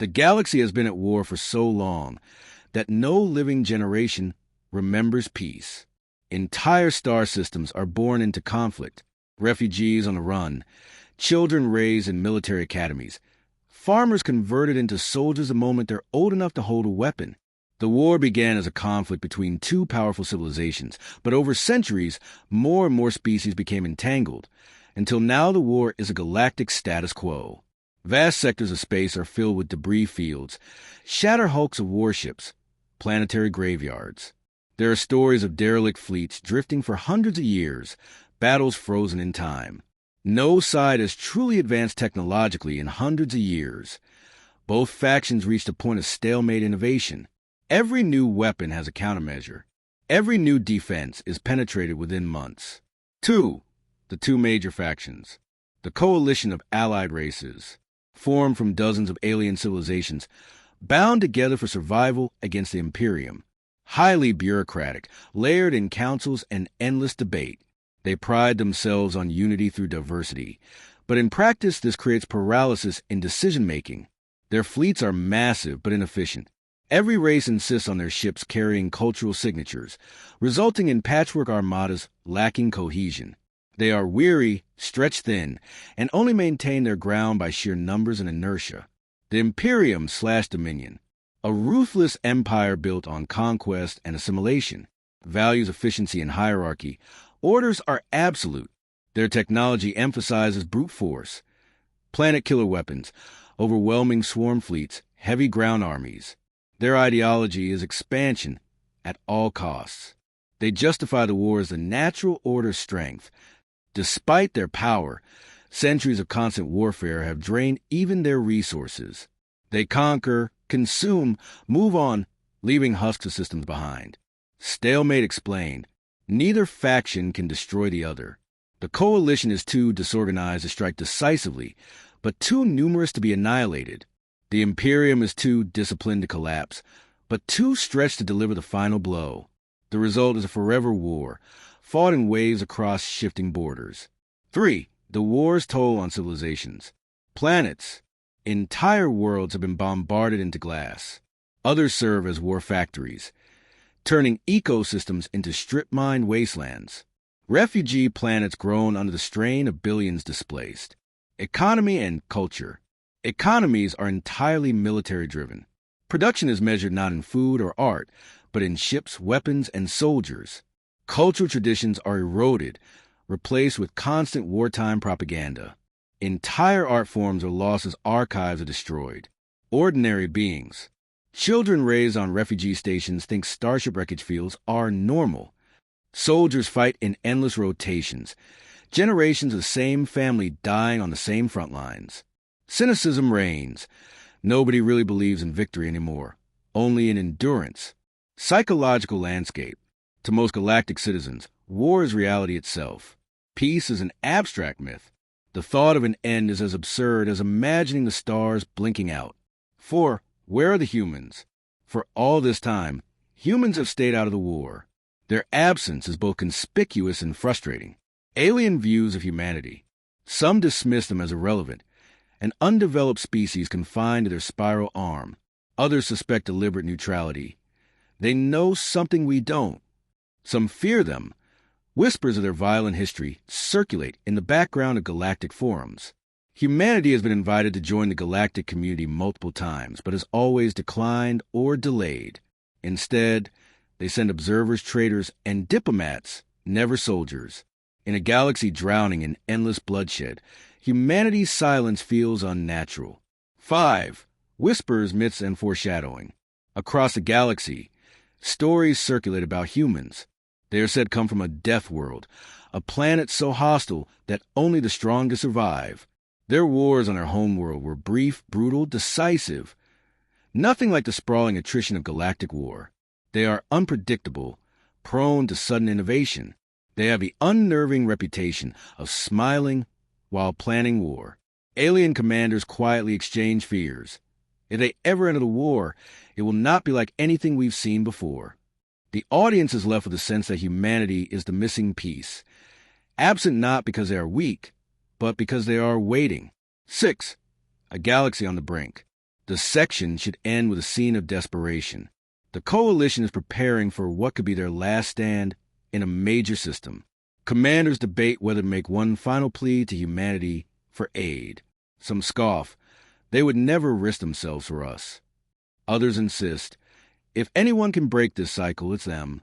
The galaxy has been at war for so long that no living generation remembers peace. Entire star systems are born into conflict, refugees on the run, children raised in military academies, farmers converted into soldiers the moment they're old enough to hold a weapon. The war began as a conflict between two powerful civilizations, but over centuries, more and more species became entangled, until now the war is a galactic status quo. Vast sectors of space are filled with debris fields, shatter hulks of warships, planetary graveyards. There are stories of derelict fleets drifting for hundreds of years, battles frozen in time. No side has truly advanced technologically in hundreds of years. Both factions reached a point of stalemate innovation. Every new weapon has a countermeasure. Every new defense is penetrated within months. 2. The two major factions. The coalition of allied races, formed from dozens of alien civilizations, bound together for survival against the Imperium. Highly bureaucratic, layered in councils and endless debate. They pride themselves on unity through diversity, but in practice this creates paralysis in decision-making. Their fleets are massive but inefficient. Every race insists on their ships carrying cultural signatures, resulting in patchwork armadas lacking cohesion. They are weary, stretched thin, and only maintain their ground by sheer numbers and inertia. The Imperium/Dominion, a ruthless empire built on conquest and assimilation, values efficiency and hierarchy. Orders are absolute. Their technology emphasizes brute force, planet-killer weapons, overwhelming swarm fleets, heavy ground armies. Their ideology is expansion at all costs. They justify the war as the natural order's strength. Despite their power, centuries of constant warfare have drained even their resources. They conquer, consume, move on, leaving husks of systems behind. Stalemate explained. Neither faction can destroy the other. The coalition is too disorganized to strike decisively, but too numerous to be annihilated. The Imperium is too disciplined to collapse, but too stretched to deliver the final blow. The result is a forever war, fought in waves across shifting borders. 3. The war's toll on civilizations. Planets, entire worlds have been bombarded into glass. Others serve as war factories, turning ecosystems into strip-mined wastelands. Refugee planets groan under the strain of billions displaced. Economy and culture. Economies are entirely military-driven. Production is measured not in food or art, but in ships, weapons, and soldiers. Cultural traditions are eroded, replaced with constant wartime propaganda. Entire art forms are lost as archives are destroyed. Ordinary beings. Children raised on refugee stations think starship wreckage fields are normal. Soldiers fight in endless rotations. Generations of the same family dying on the same front lines. Cynicism reigns. Nobody really believes in victory anymore, only in endurance. Psychological landscape. To most galactic citizens, war is reality itself. Peace is an abstract myth. The thought of an end is as absurd as imagining the stars blinking out. 4. Where are the humans? For all this time, humans have stayed out of the war. Their absence is both conspicuous and frustrating. Alien views of humanity. Some dismiss them as irrelevant, an undeveloped species confined to their spiral arm. Others suspect deliberate neutrality. They know something we don't. Some fear them. Whispers of their violent history circulate in the background of galactic forums. Humanity has been invited to join the galactic community multiple times, but has always declined or delayed. Instead, they send observers, traders, and diplomats, never soldiers. In a galaxy drowning in endless bloodshed, humanity's silence feels unnatural. 5. Whispers, myths, and foreshadowing. Across the galaxy, stories circulate about humans. They are said to come from a death world, a planet so hostile that only the strongest survive. Their wars on our homeworld were brief, brutal, decisive. Nothing like the sprawling attrition of galactic war. They are unpredictable, prone to sudden innovation. They have the unnerving reputation of smiling while planning war. Alien commanders quietly exchange fears. If they ever enter the war, it will not be like anything we've seen before. The audience is left with a sense that humanity is the missing piece, absent not because they are weak, but because they are waiting. 6. A galaxy on the brink. The section should end with a scene of desperation. The Coalition is preparing for what could be their last stand in a major system. Commanders debate whether to make one final plea to humanity for aid. Some scoff. They would never risk themselves for us. Others insist. If anyone can break this cycle, it's them.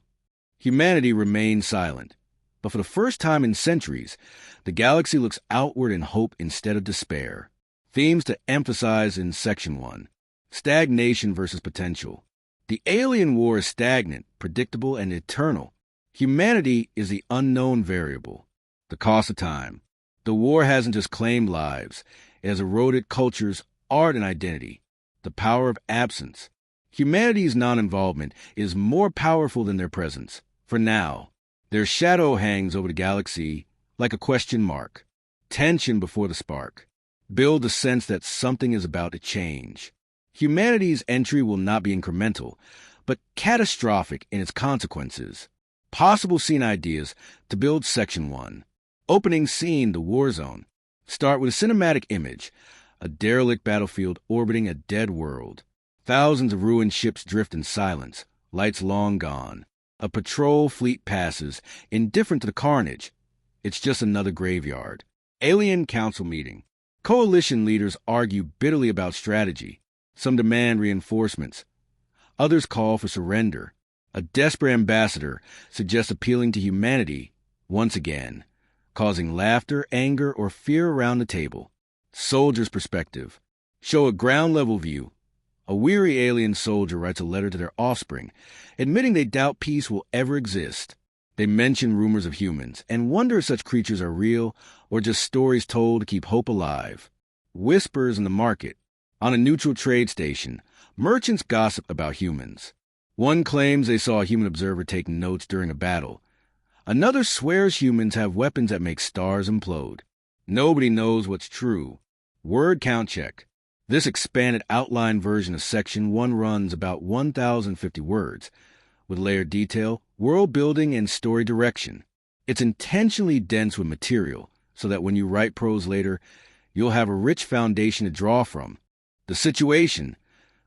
Humanity remains silent. But for the first time in centuries, the galaxy looks outward in hope instead of despair. Themes to emphasize in Section 1. Stagnation versus potential. The alien war is stagnant, predictable, and eternal. Humanity is the unknown variable. The cost of time. The war hasn't just claimed lives. It has eroded cultures, art, and identity. The power of absence. Humanity's non-involvement is more powerful than their presence. For now, their shadow hangs over the galaxy like a question mark. Tension before the spark. Build the sense that something is about to change. Humanity's entry will not be incremental, but catastrophic in its consequences. Possible scene ideas to build Section 1. Opening scene, the war zone. Start with a cinematic image, a derelict battlefield orbiting a dead world. Thousands of ruined ships drift in silence, lights long gone. A patrol fleet passes, indifferent to the carnage. It's just another graveyard. Alien Council meeting. Coalition leaders argue bitterly about strategy. Some demand reinforcements. Others call for surrender. A desperate ambassador suggests appealing to humanity once again, causing laughter, anger, or fear around the table. Soldier's perspective. Show a ground-level view. A weary alien soldier writes a letter to their offspring, admitting they doubt peace will ever exist. They mention rumors of humans and wonder if such creatures are real or just stories told to keep hope alive. Whispers in the market. On a neutral trade station, merchants gossip about humans. One claims they saw a human observer taking notes during a battle. Another swears humans have weapons that make stars implode. Nobody knows what's true. Word count check. This expanded outline version of Section 1 runs about 1,050 words, with layered detail, world building, and story direction. It's intentionally dense with material, so that when you write prose later, you'll have a rich foundation to draw from. The situation.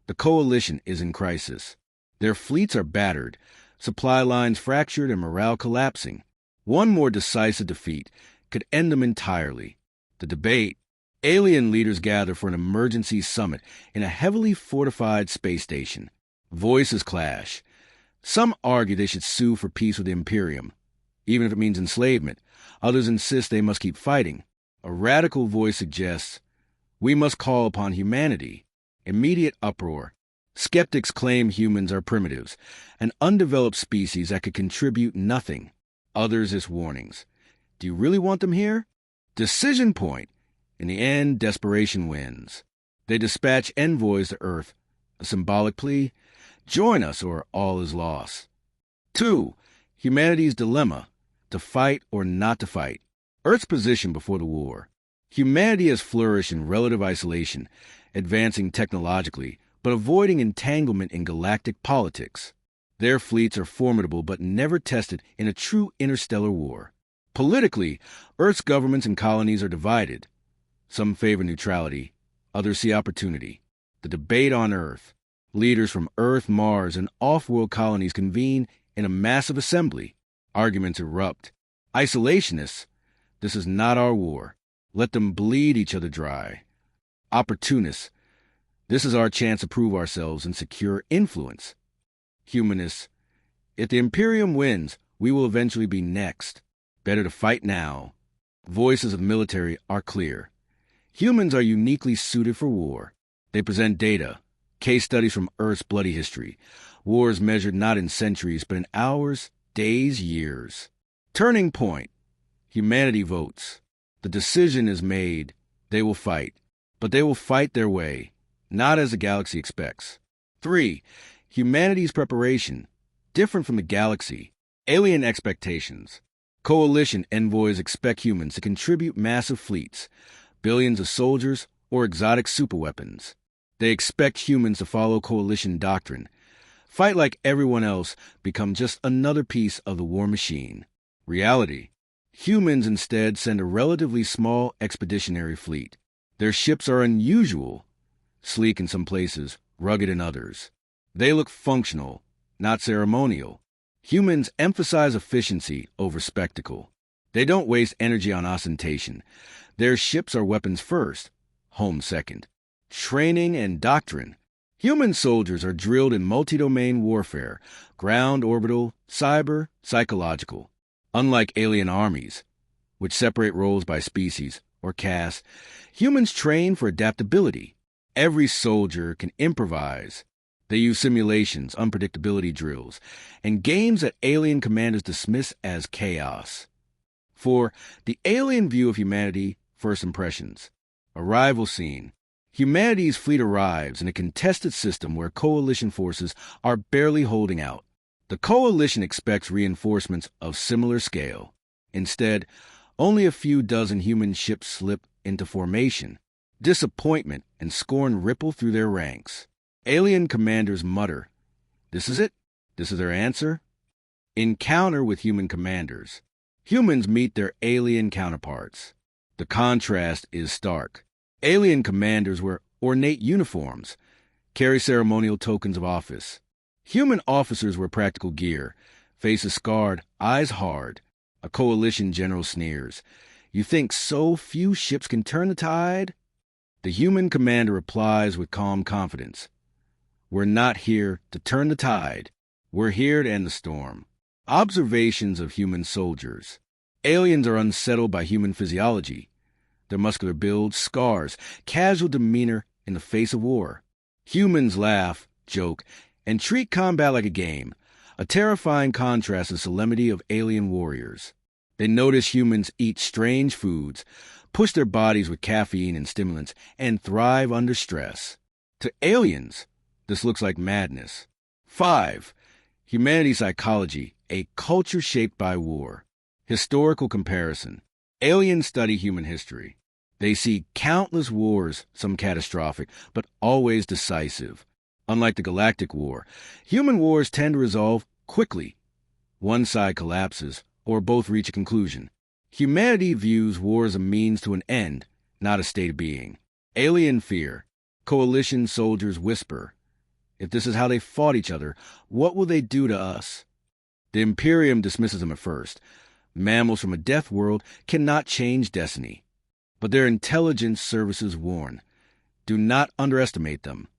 The Coalition is in crisis. Their fleets are battered, supply lines fractured, and morale collapsing. One more decisive defeat could end them entirely. The debate. Alien leaders gather for an emergency summit in a heavily fortified space station. Voices clash. Some argue they should sue for peace with the Imperium, even if it means enslavement. Others insist they must keep fighting. A radical voice suggests, we must call upon humanity. Immediate uproar. Skeptics claim humans are primitives, an undeveloped species that could contribute nothing. Others is warnings. Do you really want them here? Decision point. In the end, desperation wins. They dispatch envoys to Earth, a symbolic plea, join us or all is lost. 2. Humanity's dilemma, to fight or not to fight. Earth's position before the war. Humanity has flourished in relative isolation, advancing technologically, but avoiding entanglement in galactic politics. Their fleets are formidable but never tested in a true interstellar war. Politically, Earth's governments and colonies are divided. Some favor neutrality, others see opportunity. The debate on Earth. Leaders from Earth, Mars, and off-world colonies convene in a massive assembly. Arguments erupt. Isolationists. This is not our war. Let them bleed each other dry. Opportunists. This is our chance to prove ourselves and secure influence. Humanists. If the Imperium wins, we will eventually be next. Better to fight now. Voices of the military are clear. Humans are uniquely suited for war. They present data, case studies from Earth's bloody history, wars measured not in centuries but in hours, days, years. Turning point. Humanity votes. The decision is made. They will fight. But they will fight their way, not as the galaxy expects. 3. Humanity's preparation. Different from the galaxy. Alien expectations. Coalition envoys expect humans to contribute massive fleets, billions of soldiers, or exotic superweapons. They expect humans to follow coalition doctrine, fight like everyone else, become just another piece of the war machine. Reality. Humans instead send a relatively small expeditionary fleet. Their ships are unusual. sleek in some places, rugged in others. They look functional, not ceremonial. Humans emphasize efficiency over spectacle. They don't waste energy on ostentation. Their ships are weapons first, home second. Training and doctrine. Human soldiers are drilled in multi-domain warfare, ground, orbital, cyber, psychological. Unlike alien armies, which separate roles by species or caste, humans train for adaptability. Every soldier can improvise. They use simulations, unpredictability drills, and games that alien commanders dismiss as chaos. For the alien view of humanity, first impressions. Arrival scene. Humanity's fleet arrives in a contested system where coalition forces are barely holding out. The coalition expects reinforcements of similar scale. Instead, only a few dozen human ships slip into formation. Disappointment and scorn ripple through their ranks. Alien commanders mutter, "This is it? This is their answer?" Encounter with human commanders. Humans meet their alien counterparts. The contrast is stark. Alien commanders wear ornate uniforms, carry ceremonial tokens of office. Human officers wear practical gear, faces scarred, eyes hard. A coalition general sneers. "You think so few ships can turn the tide?" The human commander replies with calm confidence. "We're not here to turn the tide. We're here to end the storm." Observations of human soldiers. Aliens are unsettled by human physiology. Their muscular build, scars, casual demeanor in the face of war. Humans laugh, joke, and treat combat like a game, a terrifying contrast to the solemnity of alien warriors. They notice humans eat strange foods, push their bodies with caffeine and stimulants, and thrive under stress. To aliens, this looks like madness. 5. Humanity psychology, a culture shaped by war. Historical comparison. Aliens study human history. They see countless wars, some catastrophic, but always decisive. Unlike the Galactic War, human wars tend to resolve quickly. One side collapses, or both reach a conclusion. Humanity views war as a means to an end, not a state of being. Alien fear. Coalition soldiers whisper, "If this is how they fought each other, what will they do to us?" The Imperium dismisses them at first. Mammals from a death world cannot change destiny. But their intelligence services warn. Do not underestimate them.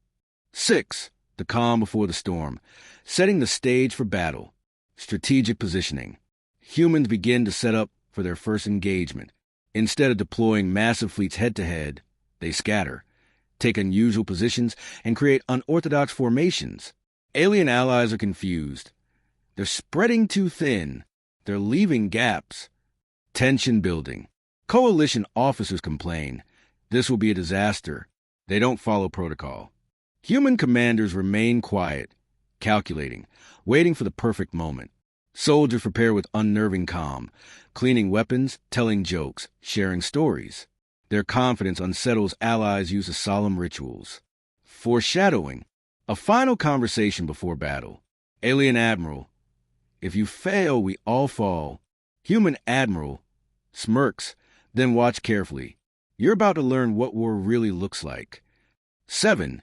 6. The calm before the storm. Setting the stage for battle. Strategic positioning. Humans begin to set up for their first engagement. Instead of deploying massive fleets head-to-head, they scatter, take unusual positions, and create unorthodox formations. Alien allies are confused. They're spreading too thin. They're leaving gaps. Tension building. Coalition officers complain. This will be a disaster. They don't follow protocol. Human commanders remain quiet, calculating, waiting for the perfect moment. Soldiers prepare with unnerving calm, cleaning weapons, telling jokes, sharing stories. Their confidence unsettles allies' use of solemn rituals. Foreshadowing. A final conversation before battle. Alien Admiral. "If you fail, we all fall." Human Admiral smirks, then watch carefully. You're about to learn what war really looks like. 7.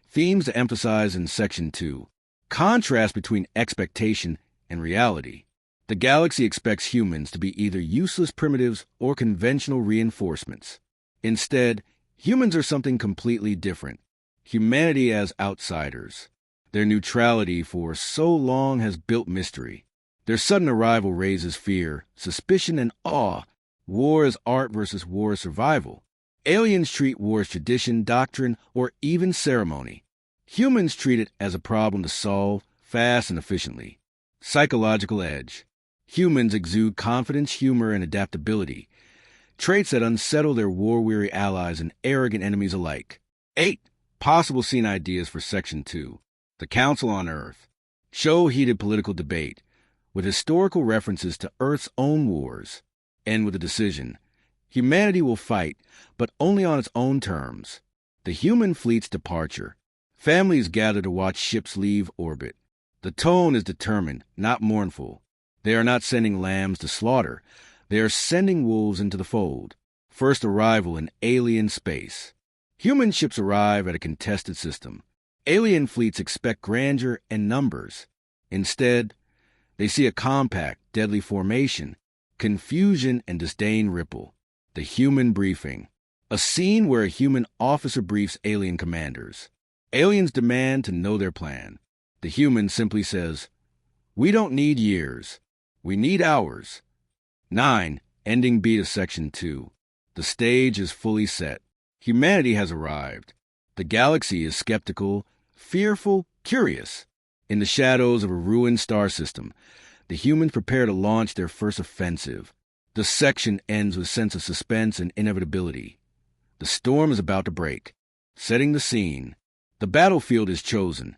Themes to emphasize in Section 2. Contrast between expectation and reality. The galaxy expects humans to be either useless primitives or conventional reinforcements. Instead, humans are something completely different. Humanity as outsiders. Their neutrality for so long has built mystery. Their sudden arrival raises fear, suspicion, and awe. War is art versus war is survival. Aliens treat war as tradition, doctrine, or even ceremony. Humans treat it as a problem to solve fast and efficiently. Psychological edge. Humans exude confidence, humor, and adaptability, traits that unsettle their war-weary allies and arrogant enemies alike. 8. Possible scene ideas for Section 2. The Council on Earth. Show heated political debate, with historical references to Earth's own wars. End with a decision. Humanity will fight, but only on its own terms. The human fleet's departure. Families gather to watch ships leave orbit. The tone is determined, not mournful. They are not sending lambs to slaughter. They are sending wolves into the fold. First arrival in alien space. Human ships arrive at a contested system. Alien fleets expect grandeur and numbers. Instead, they see a compact, deadly formation, confusion and disdain ripple. The human briefing. A scene where a human officer briefs alien commanders. Aliens demand to know their plan. The human simply says, "We don't need years. We need hours." 9. Ending beat of Section 2. The stage is fully set. Humanity has arrived. The galaxy is skeptical, fearful, curious. In the shadows of a ruined star system, the humans prepare to launch their first offensive. The section ends with a sense of suspense and inevitability. The storm is about to break. Setting the scene. The battlefield is chosen.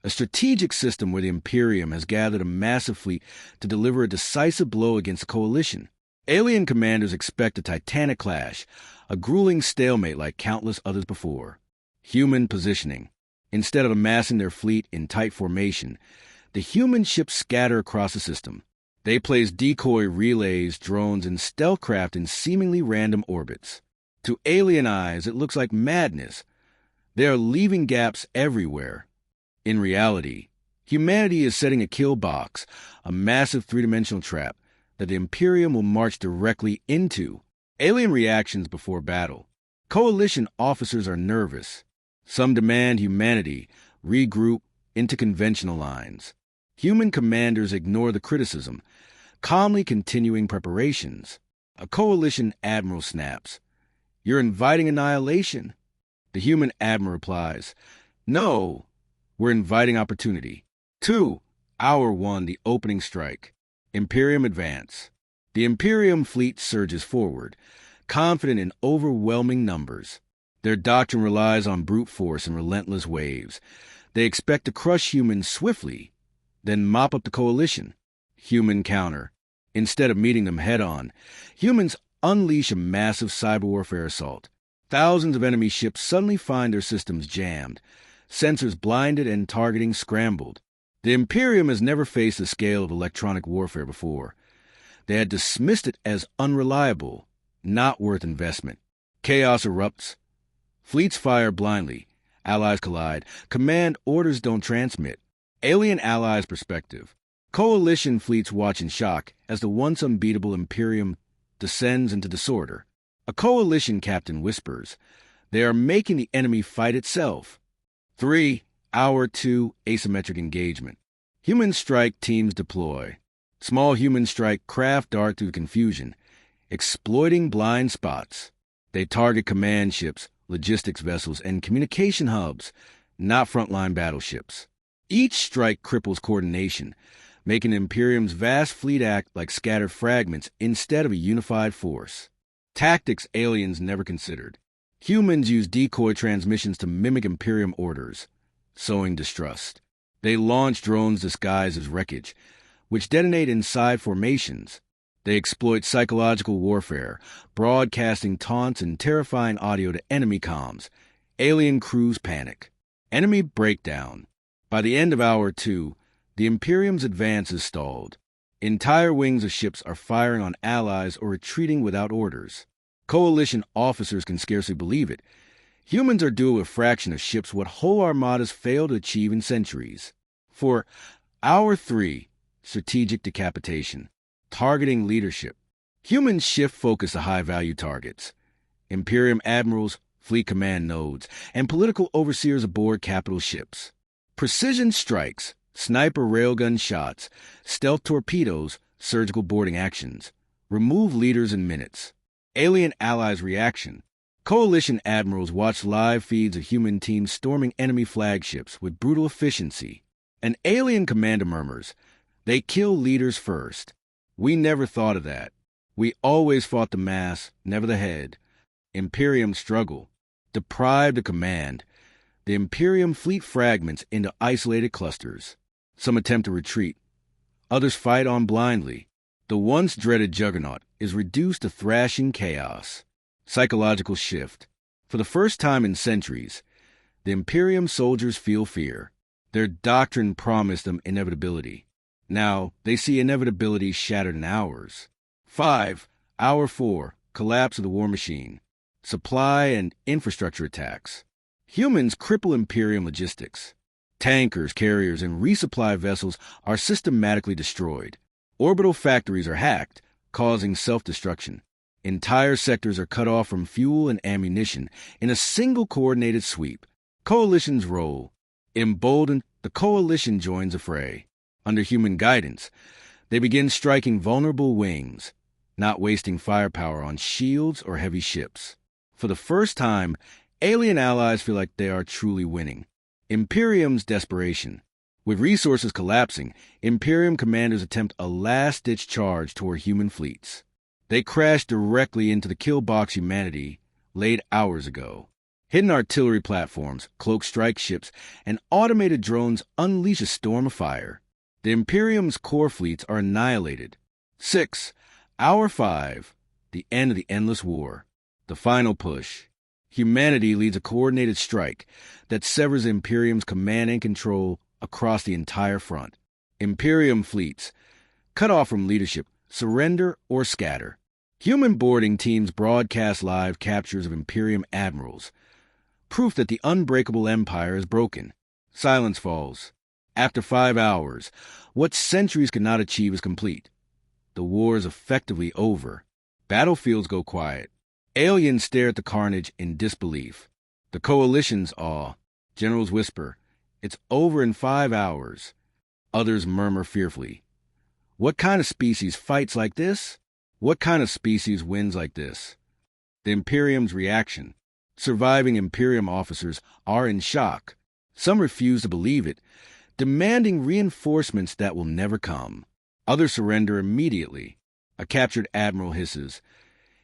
A strategic system where the Imperium has gathered a massive fleet to deliver a decisive blow against the Coalition. Alien commanders expect a titanic clash, a grueling stalemate like countless others before. Human positioning. Instead of amassing their fleet in tight formation, the human ships scatter across the system. They place decoy relays, drones, and stealth craft in seemingly random orbits. To alien eyes, it looks like madness. They are leaving gaps everywhere. In reality, humanity is setting a kill box, a massive three-dimensional trap that the Imperium will march directly into. Alien reactions before battle. Coalition officers are nervous. Some demand humanity regroup into conventional lines. Human commanders ignore the criticism, calmly continuing preparations. A Coalition admiral snaps, "You're inviting annihilation." The human admiral replies, "No, we're inviting opportunity." 2. Hour 1, the opening strike. Imperium advance. The Imperium fleet surges forward, confident in overwhelming numbers. Their doctrine relies on brute force and relentless waves. They expect to crush humans swiftly, then mop up the Coalition. Human counter. Instead of meeting them head-on, humans unleash a massive cyber warfare assault. Thousands of enemy ships suddenly find their systems jammed, sensors blinded and targeting scrambled. The Imperium has never faced the scale of electronic warfare before. They had dismissed it as unreliable, not worth investment. Chaos erupts. Fleets fire blindly. Allies collide. Command orders don't transmit. Alien allies' perspective. Coalition fleets watch in shock as the once unbeatable Imperium descends into disorder. A Coalition captain whispers, "They are making the enemy fight itself." 3. Hour 2, asymmetric engagement. Human strike teams deploy. Small human strike craft dart through confusion, exploiting blind spots. They target command ships, logistics vessels, and communication hubs, not frontline battleships. Each strike cripples coordination, making Imperium's vast fleet act like scattered fragments instead of a unified force. Tactics aliens never considered. Humans use decoy transmissions to mimic Imperium orders, sowing distrust. They launch drones disguised as wreckage, which detonate inside formations. They exploit psychological warfare, broadcasting taunts and terrifying audio to enemy comms. Alien crews panic. Enemy breakdown. By the end of Hour 2, the Imperium's advance is stalled. Entire wings of ships are firing on allies or retreating without orders. Coalition officers can scarcely believe it. Humans are doing a fraction of ships what whole armadas fail to achieve in centuries. For Hour 3, strategic decapitation. Targeting leadership. Humans shift focus to high-value targets. Imperium admirals, fleet command nodes, and political overseers aboard capital ships. Precision strikes, sniper railgun shots, stealth torpedoes, surgical boarding actions. Remove leaders in minutes. Alien allies' reaction. Coalition admirals watch live feeds of human teams storming enemy flagships with brutal efficiency. An alien commander murmurs, "They kill leaders first. We never thought of that. We always fought the mass, never the head." Imperium struggle. Deprived of command, the Imperium fleet fragments into isolated clusters. Some attempt to retreat. Others fight on blindly. The once dreaded juggernaut is reduced to thrashing chaos. Psychological shift. For the first time in centuries, the Imperium soldiers feel fear. Their doctrine promised them inevitability. Now they see inevitability shattered in hours. 5. Hour 4, collapse of the war machine. supply and infrastructure attacks. Humans cripple Imperium logistics. Tankers, carriers, and resupply vessels are systematically destroyed. Orbital factories are hacked, causing self-destruction. Entire sectors are cut off from fuel and ammunition in a single coordinated sweep. Coalition's role. Emboldened, the coalition joins the fray. Under human guidance, they begin striking vulnerable wings, not wasting firepower on shields or heavy ships. For the first time, alien allies feel like they are truly winning. Imperium's desperation. With resources collapsing, Imperium commanders attempt a last-ditch charge toward human fleets. They crash directly into the kill box humanity laid hours ago. Hidden artillery platforms, cloaked strike ships, and automated drones unleash a storm of fire. The Imperium's core fleets are annihilated. 6. Hour 5. The end of the endless war. The final push. Humanity leads a coordinated strike that severs Imperium's command and control across the entire front. Imperium fleets, cut off from leadership, surrender or scatter. Human boarding teams broadcast live captures of Imperium admirals, proof that the unbreakable empire is broken. Silence falls. After 5 hours, what centuries could not achieve is complete. The war is effectively over. Battlefields go quiet. Aliens stare at the carnage in disbelief. The coalition's awe. Generals whisper, "It's over in 5 hours." Others murmur fearfully. What kind of species fights like this? What kind of species wins like this? The Imperium's reaction. Surviving Imperium officers are in shock. Some refuse to believe it, demanding reinforcements that will never come. Others surrender immediately. A captured admiral hisses,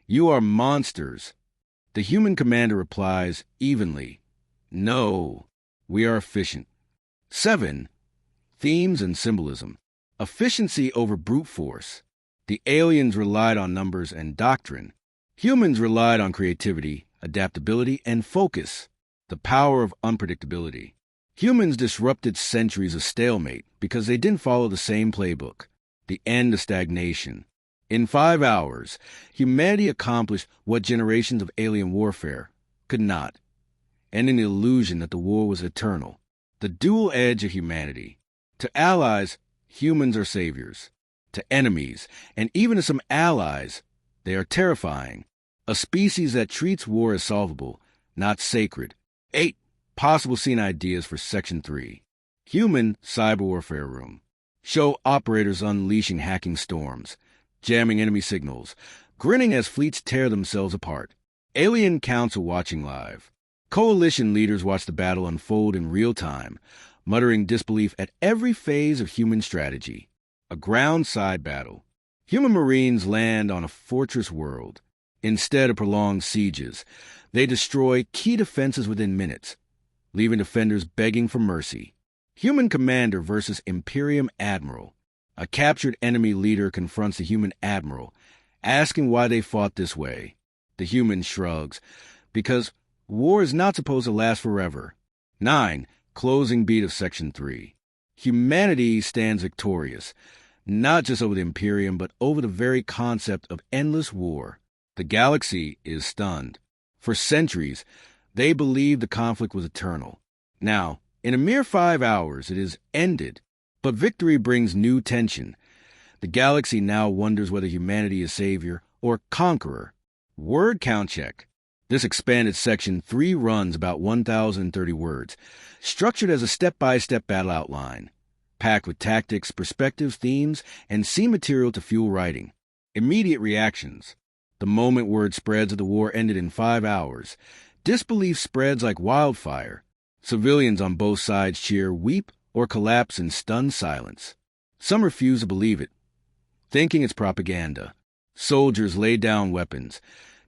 "You are monsters." The human commander replies evenly, "No, we are efficient." 7. Themes and symbolism. Efficiency over brute force. The aliens relied on numbers and doctrine. Humans relied on creativity, adaptability, and focus. The power of unpredictability. Humans disrupted centuries of stalemate because they didn't follow the same playbook. The end of stagnation. In 5 hours, humanity accomplished what generations of alien warfare could not, ending the illusion that the war was eternal. The dual edge of humanity. To allies, humans are saviors. To enemies, and even to some allies, they are terrifying. A species that treats war as solvable, not sacred. 8. Possible scene ideas for Section 3. Human cyber warfare room. Show operators unleashing hacking storms, jamming enemy signals, grinning as fleets tear themselves apart. Alien Council watching live. Coalition leaders watch the battle unfold in real time, muttering disbelief at every phase of human strategy. A ground side battle. Human Marines land on a fortress world. Instead of prolonged sieges, they destroy key defenses within minutes, leaving defenders begging for mercy. Human commander versus Imperium admiral. A captured enemy leader confronts the human admiral, asking why they fought this way. The human shrugs, because war is not supposed to last forever. 9. Closing beat of Section 3. Humanity stands victorious, not just over the Imperium, but over the very concept of endless war. The galaxy is stunned. For centuries, they believed the conflict was eternal. Now, in a mere 5 hours, it is ended. But victory brings new tension. The galaxy now wonders whether humanity is savior or conqueror. Word count check. This expanded Section 3 runs about 1,030 words, structured as a step-by-step battle outline, packed with tactics, perspectives, themes, and scene material to fuel writing. Immediate reactions. The moment word spreads that the war ended in 5 hours, disbelief spreads like wildfire. Civilians on both sides cheer, weep, or collapse in stunned silence. Some refuse to believe it, thinking it's propaganda. Soldiers lay down weapons,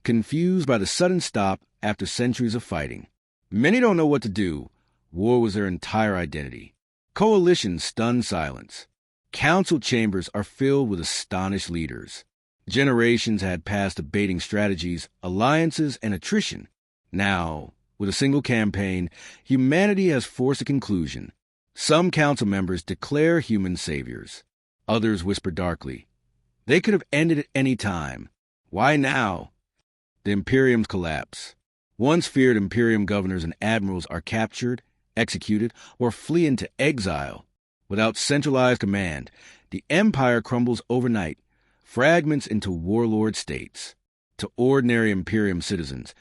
confused by the sudden stop after centuries of fighting. Many don't know what to do. War was their entire identity. Coalition stunned silence. Council chambers are filled with astonished leaders. Generations had passed debating strategies, alliances, and attrition. Now, with a single campaign, humanity has forced a conclusion. Some council members declare human saviors. Others whisper darkly, they could have ended at any time. Why now? The Imperium's collapse. Once feared Imperium governors and admirals are captured, executed, or flee into exile. Without centralized command, the Empire crumbles overnight, fragments into warlord states. To ordinary Imperium citizens,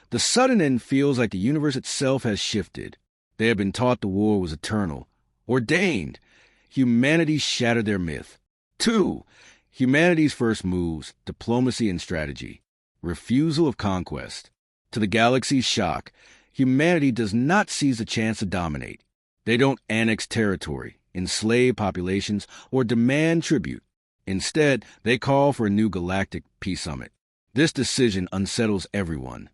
the sudden end feels like the universe itself has shifted. They have been taught the war was eternal, ordained. Humanity shattered their myth. 2. Humanity's first moves, diplomacy and strategy. Refusal of conquest. To the galaxy's shock, humanity does not seize the chance to dominate. They don't annex territory, enslave populations, or demand tribute. Instead, they call for a new galactic peace summit. This decision unsettles everyone.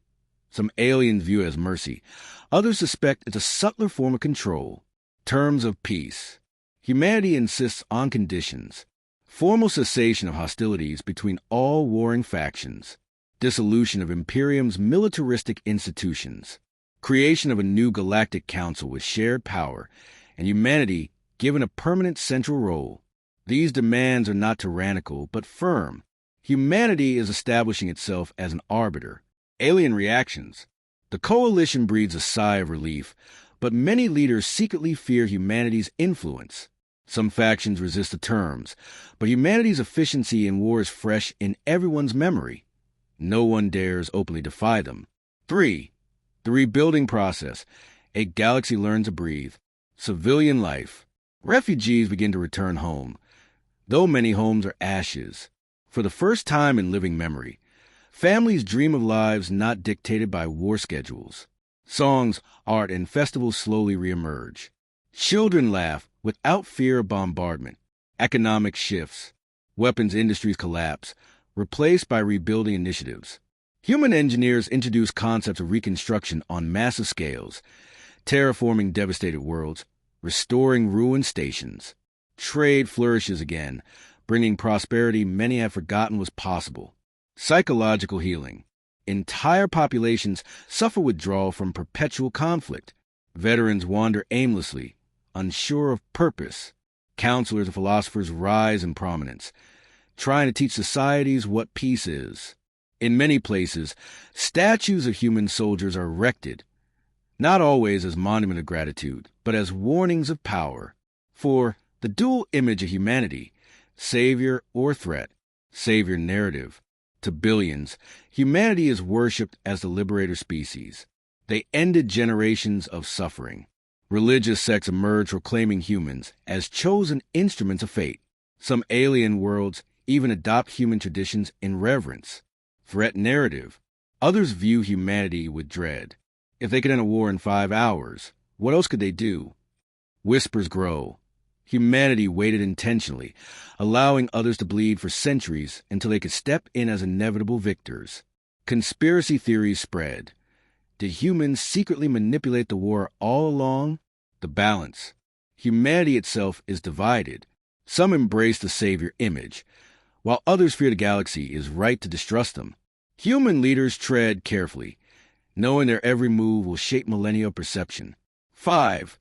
Some aliens view it as mercy. Others suspect it's a subtler form of control. Terms of peace. Humanity insists on conditions. Formal cessation of hostilities between all warring factions. Dissolution of Imperium's militaristic institutions. Creation of a new galactic council with shared power, and humanity given a permanent central role. These demands are not tyrannical, but firm. Humanity is establishing itself as an arbiter. Alien reactions. The coalition breathes a sigh of relief, but many leaders secretly fear humanity's influence. Some factions resist the terms, but humanity's efficiency in war is fresh in everyone's memory. No one dares openly defy them. 3. The rebuilding process. A galaxy learns to breathe. Civilian life. Refugees begin to return home, though many homes are ashes. For the first time in living memory, families dream of lives not dictated by war schedules. Songs, art, and festivals slowly reemerge. Children laugh without fear of bombardment. Economic shifts. Weapons industries collapse, replaced by rebuilding initiatives. Human engineers introduce concepts of reconstruction on massive scales, terraforming devastated worlds, restoring ruined stations. Trade flourishes again, bringing prosperity many have forgotten was possible. Psychological healing. Entire populations suffer withdrawal from perpetual conflict. Veterans wander aimlessly, unsure of purpose. Counselors and philosophers rise in prominence, trying to teach societies what peace is. In many places, statues of human soldiers are erected, not always as monuments of gratitude, but as warnings of power. For the dual image of humanity, savior or threat, savior narrative. To billions, humanity is worshipped as the liberator species. They ended generations of suffering. Religious sects emerged proclaiming humans as chosen instruments of fate. Some alien worlds even adopt human traditions in reverence. Threat narrative. Others view humanity with dread. If they could end a war in 5 hours, what else could they do? Whispers grow. Humanity waited intentionally, allowing others to bleed for centuries until they could step in as inevitable victors. Conspiracy theories spread. Did humans secretly manipulate the war all along? The balance. Humanity itself is divided. Some embrace the savior image, while others fear the galaxy is right to distrust them. Human leaders tread carefully, knowing their every move will shape millennia of perception. 5.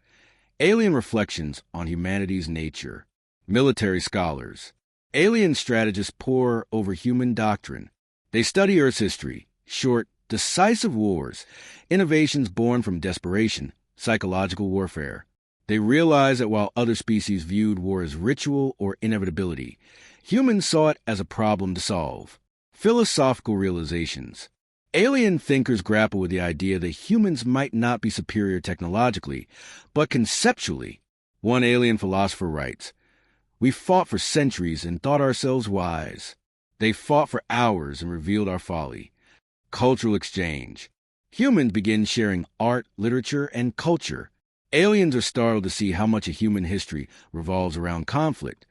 Alien reflections on humanity's nature. Military scholars. Alien strategists pore over human doctrine. They study Earth's history, short, decisive wars, innovations born from desperation, psychological warfare. They realize that while other species viewed war as ritual or inevitability, humans saw it as a problem to solve. Philosophical realizations. Alien thinkers grapple with the idea that humans might not be superior technologically, but conceptually. One alien philosopher writes, "We fought for centuries and thought ourselves wise. They fought for hours and revealed our folly." Cultural exchange. Humans begin sharing art, literature, and culture. Aliens are startled to see how much of human history revolves around conflict,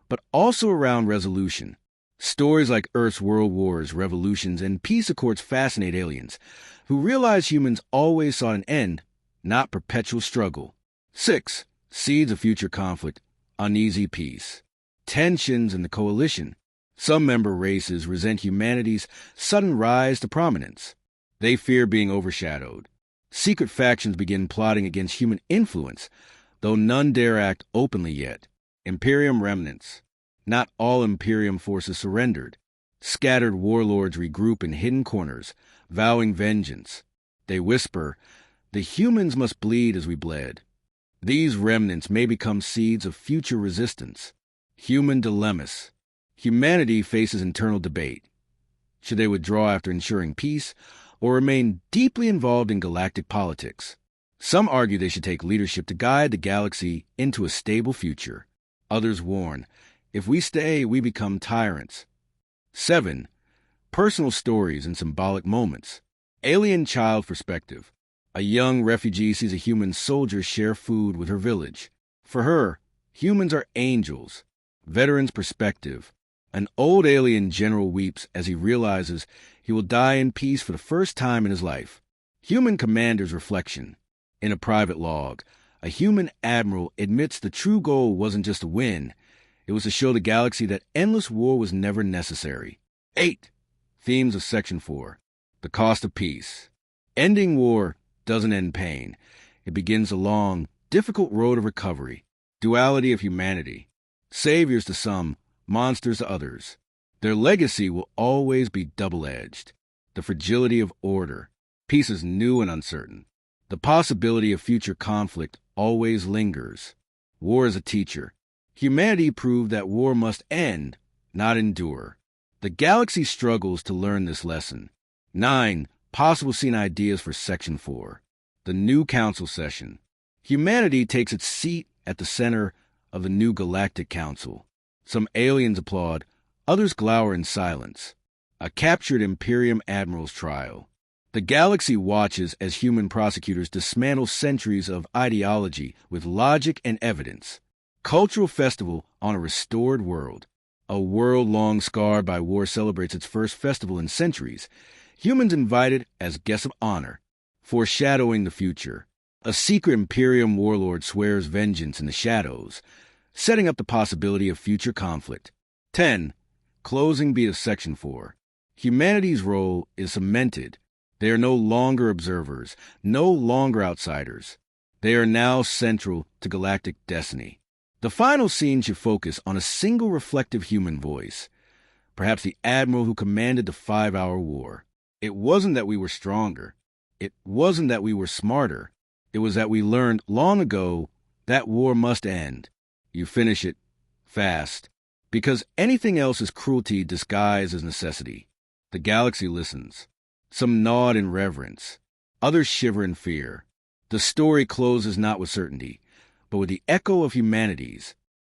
but also around resolution. Stories like Earth's world wars, revolutions, and peace accords fascinate aliens, who realize humans always sought an end, not perpetual struggle. 6. Seeds of future conflict, uneasy peace. Tensions in the coalition. Some member races resent humanity's sudden rise to prominence. They fear being overshadowed. Secret factions begin plotting against human influence, though none dare act openly yet. Imperium remnants. Not all Imperium forces surrendered. Scattered warlords regroup in hidden corners, vowing vengeance. They whisper, "The humans must bleed as we bled." These remnants may become seeds of future resistance. Human dilemmas. Humanity faces internal debate. Should they withdraw after ensuring peace, or remain deeply involved in galactic politics? Some argue they should take leadership to guide the galaxy into a stable future. Others warn, if we stay, we become tyrants. 7. Personal stories and symbolic moments. Alien child perspective. A young refugee sees a human soldier share food with her village. For her, humans are angels. Veteran's perspective. An old alien general weeps as he realizes he will die in peace for the first time in his life. Human commander's reflection. In a private log, a human admiral admits the true goal wasn't just to win. It was to show the galaxy that endless war was never necessary. 8. Themes of Section 4. The cost of peace. Ending war doesn't end pain. It begins a long, difficult road of recovery. Duality of humanity. Saviors to some, monsters to others. Their legacy will always be double-edged. The fragility of order. Peace is new and uncertain. The possibility of future conflict always lingers. War is a teacher. Humanity proved that war must end, not endure. The galaxy struggles to learn this lesson. 9. Possible scene ideas for Section 4. The new council session. Humanity takes its seat at the center of the new galactic council. Some aliens applaud, others glower in silence. A captured Imperium admiral's trial. The galaxy watches as human prosecutors dismantle centuries of ideology with logic and evidence. Cultural festival on a restored world. A world long scarred by war celebrates its first festival in centuries. Humans invited as guests of honor, foreshadowing the future. A secret Imperium warlord swears vengeance in the shadows, setting up the possibility of future conflict. 10. Closing beat of Section 4. Humanity's role is cemented. They are no longer observers, no longer outsiders. They are now central to galactic destiny. The final scene should focus on a single reflective human voice, perhaps the admiral who commanded the 5-hour war. It wasn't that we were stronger. It wasn't that we were smarter. It was that we learned long ago that war must end. You finish it fast, because anything else is cruelty disguised as necessity. The galaxy listens. Some nod in reverence. Others shiver in fear. The story closes not with certainty, but with the echo of humanity's.